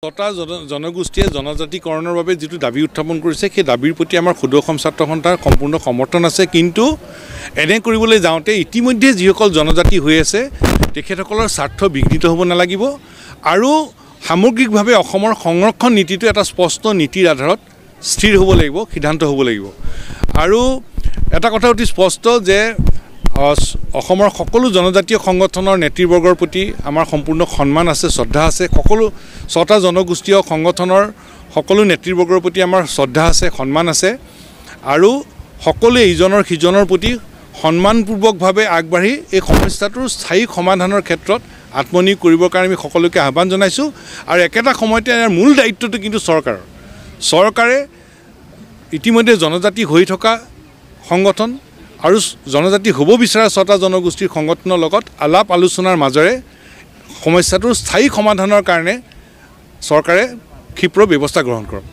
ছটা জনগোষ্ঠীয়ে জনজাতিকৰণৰ বাবে যেটো দাবী উত্থাপন কৰিছে সেই দাবীৰ প্ৰতি আমাৰ ক্ষুদ্ৰ অসম ছাত্ৰ সন্থাৰ সম্পূৰ্ণ সমৰ্থন আছে কিন্তু এনে কৰিবলৈ যাওঁতে ইতিমধ্যে যিসকল জনজাতি হৈ আছে তেখেতসকলৰ স্বাৰ্থ বিঘ্নিত হ'ব নালাগিব আৰু সামগ্ৰিকভাৱে অসমৰ সংৰক্ষণ নীতিটো এটা স্পষ্ট নীতিৰ আধাৰত স্থিৰ হ'ব লাগিব সিদ্ধান্ত হ'ব লাগিব আৰু এটা কথা অতি স্পষ্ট যে অসমৰ সকলো জনজাতীয় সংগঠনৰ নেতৃবৰ্গৰ প্ৰতি আমাৰ সম্পূৰ্ণ সন্মান আছে শ্ৰদ্ধা আছে সকলো ছটা জনগোষ্ঠীয় সংগঠনৰ সকলো নেতৃবৰ্গৰ প্ৰতি আমাৰ শ্ৰদ্ধা আছে সন্মান আছে আৰু সকলোৱে ইজনৰ সিজনৰ প্ৰতি সন্মানপূৰ্বকভাৱে আগবাঢ়ি এই সমস্যাটোৰ স্থায়ী সমাধানৰ ক্ষেত্ৰত আত্মনিয়োগ কৰিবৰ কাৰণে আমি সকলোকে আহ্বান জনাইছোঁ আৰু একেটা সময়তে ইয়াৰ মূল দায়িত্বটো কিন্তু চৰকাৰে ইতিমধ্যে জনজাতি হৈ থকা সংগঠন আৰু জনজাতি হ'ব বিচৰা ছটা জনগোষ্ঠীৰ সংগঠনৰ লগত আলাপ আলোচনাৰ মাজেৰে সমস্যাটোৰ স্থায়ী সমাধানৰ কাৰণে চৰকাৰে ক্ষীপ্ৰ ব্যৱস্থা গ্ৰহণ কৰক।